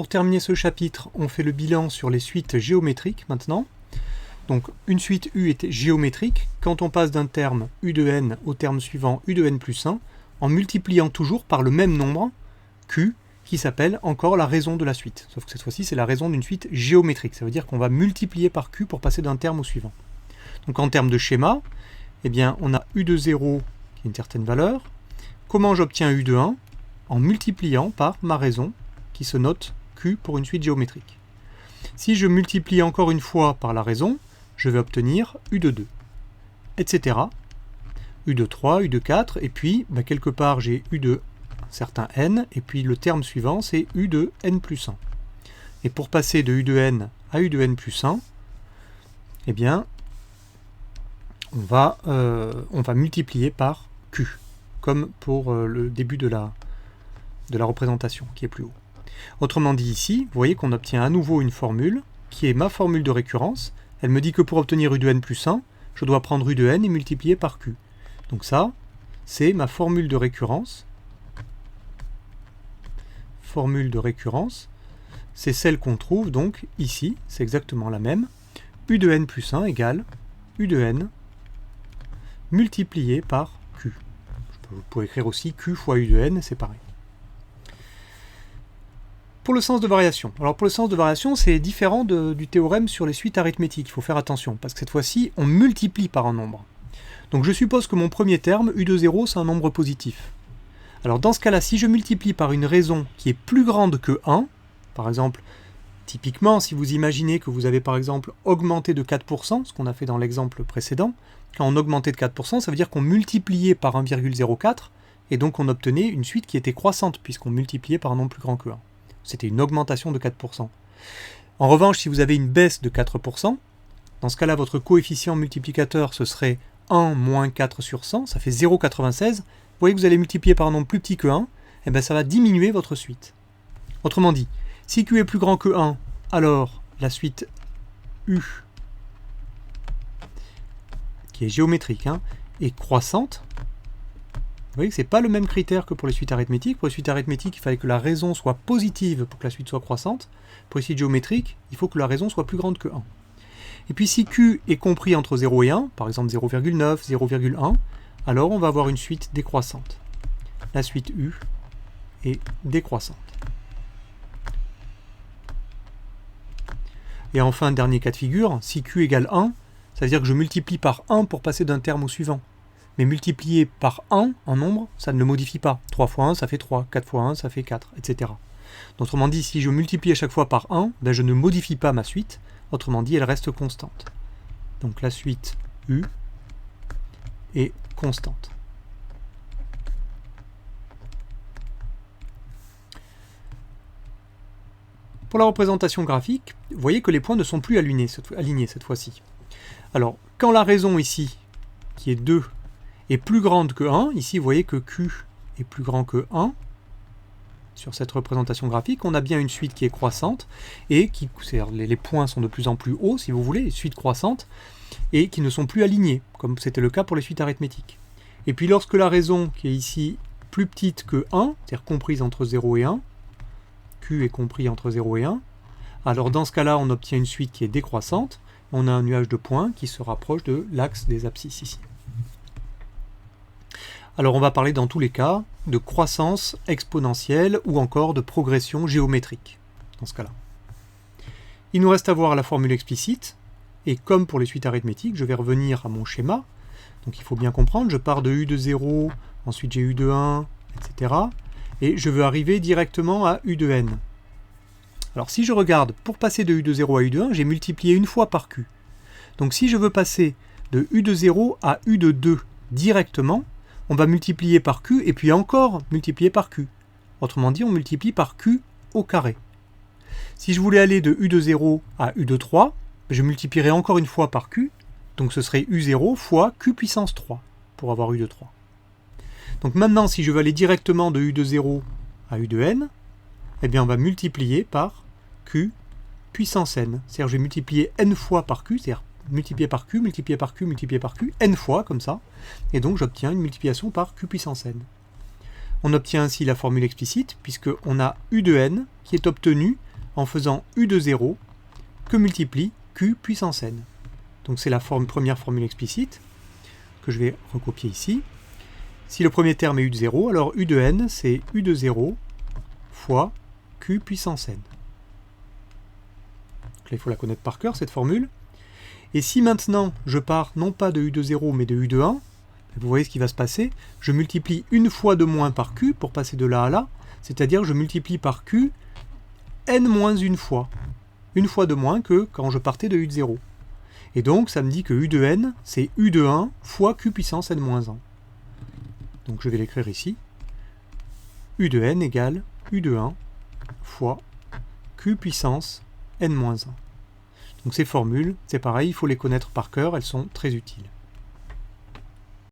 pour terminer ce chapitre, on fait le bilan sur les suites géométriques maintenant. Donc une suite U est géométrique quand on passe d'un terme U de n au terme suivant U de n plus 1 en multipliant toujours par le même nombre Q qui s'appelle encore la raison de la suite. Sauf que cette fois-ci c'est la raison d'une suite géométrique. Ça veut dire qu'on va multiplier par Q pour passer d'un terme au suivant. Donc en termes de schéma, eh bien, on a U de 0 qui est une certaine valeur. Comment j'obtiens U de 1? En multipliant par ma raison qui se note Q pour une suite géométrique. Si je multiplie encore une fois par la raison, je vais obtenir U de 2, etc. U de 3, U de 4, et puis quelque part j'ai U de un certain n, et puis le terme suivant c'est U de n plus 1. Et pour passer de U de n à U de n plus 1, eh bien, on va multiplier par Q, comme pour le début de la représentation, qui est plus haut. Autrement dit ici, vous voyez qu'on obtient à nouveau une formule, qui est ma formule de récurrence. Elle me dit que pour obtenir U de n plus 1, je dois prendre U de n et multiplier par Q. Donc ça, c'est ma formule de récurrence. Formule de récurrence, c'est celle qu'on trouve donc ici, c'est exactement la même. U de n plus 1 égale U de n multiplié par Q. Vous pouvez écrire aussi Q fois U de n, c'est pareil. Pour le sens de variation. Alors pour le sens de variation, c'est différent du théorème sur les suites arithmétiques. Il faut faire attention, parce que cette fois-ci, on multiplie par un nombre. Donc je suppose que mon premier terme, U de 0, c'est un nombre positif. Alors dans ce cas-là, si je multiplie par une raison qui est plus grande que 1, par exemple, typiquement, si vous imaginez que vous avez par exemple augmenté de 4%, ce qu'on a fait dans l'exemple précédent, quand on augmentait de 4%, ça veut dire qu'on multipliait par 1,04, et donc on obtenait une suite qui était croissante, puisqu'on multipliait par un nombre plus grand que 1. C'était une augmentation de 4%. En revanche, si vous avez une baisse de 4%, dans ce cas-là, votre coefficient multiplicateur, ce serait 1 moins 4 sur 100, ça fait 0,96. Vous voyez que vous allez multiplier par un nombre plus petit que 1, et bien ça va diminuer votre suite. Autrement dit, si Q est plus grand que 1, alors la suite U, qui est géométrique, est croissante. Vous voyez que ce n'est pas le même critère que pour les suites arithmétiques. Pour les suites arithmétiques, il fallait que la raison soit positive pour que la suite soit croissante. Pour les suites géométriques, il faut que la raison soit plus grande que 1. Et puis si Q est compris entre 0 et 1, par exemple 0,9, 0,1, alors on va avoir une suite décroissante. La suite U est décroissante. Et enfin, dernier cas de figure, si Q égale 1, ça veut dire que je multiplie par 1 pour passer d'un terme au suivant. Mais multiplier par 1 en nombre, ça ne le modifie pas. 3 fois 1, ça fait 3. 4 fois 1, ça fait 4, etc. Autrement dit, si je multiplie à chaque fois par 1, je ne modifie pas ma suite. Autrement dit, elle reste constante. Donc la suite U est constante. Pour la représentation graphique, vous voyez que les points ne sont plus alignés cette fois-ci. Alors, quand la raison ici, qui est 2, est plus grande que 1, ici vous voyez que Q est plus grand que 1, sur cette représentation graphique, on a bien une suite qui est croissante, et les points sont de plus en plus hauts, si vous voulez, une suite croissante, et qui ne sont plus alignés, comme c'était le cas pour les suites arithmétiques. Et puis lorsque la raison, qui est ici plus petite que 1, c'est-à-dire comprise entre 0 et 1, Q est compris entre 0 et 1, alors dans ce cas-là, on obtient une suite qui est décroissante, on a un nuage de points qui se rapproche de l'axe des abscisses ici. Alors on va parler dans tous les cas de croissance exponentielle ou encore de progression géométrique, dans ce cas-là. Il nous reste à voir la formule explicite, et comme pour les suites arithmétiques, je vais revenir à mon schéma. Donc il faut bien comprendre, je pars de U de 0, ensuite j'ai U de 1, etc. Et je veux arriver directement à U de n. Alors si je regarde, pour passer de U de 0 à U de 1, j'ai multiplié une fois par Q. Donc si je veux passer de U de 0 à U de 2 directement, on va multiplier par Q et puis encore multiplier par Q. Autrement dit, on multiplie par Q au carré. Si je voulais aller de U de 0 à U de 3, je multiplierais encore une fois par Q, donc ce serait U0 fois Q puissance 3 pour avoir U de 3. Donc maintenant, si je veux aller directement de U de 0 à U de n, eh bien on va multiplier par Q puissance n. C'est-à-dire je vais multiplier n fois par Q, c'est-à-dire multiplier par Q, multiplier par Q, multiplier par Q, n fois comme ça, et donc j'obtiens une multiplication par Q puissance n. On obtient ainsi la formule explicite, puisqu'on a U de n qui est obtenue en faisant u de 0 que multiplie q puissance n. Donc c'est la première formule explicite que je vais recopier ici. Si le premier terme est u de 0, alors u de n c'est u de 0 fois q puissance n. Donc là, il faut la connaître par cœur cette formule. Et si maintenant je pars non pas de u de 0 mais de u de 1, vous voyez ce qui va se passer, je multiplie une fois de moins par q pour passer de là à là, c'est-à-dire je multiplie par q n moins une fois de moins que quand je partais de u de 0. Et donc ça me dit que u de n c'est u de 1 fois q puissance n moins 1. Donc je vais l'écrire ici, u de n égale u de 1 fois q puissance n moins 1. Donc ces formules, c'est pareil, il faut les connaître par cœur, elles sont très utiles.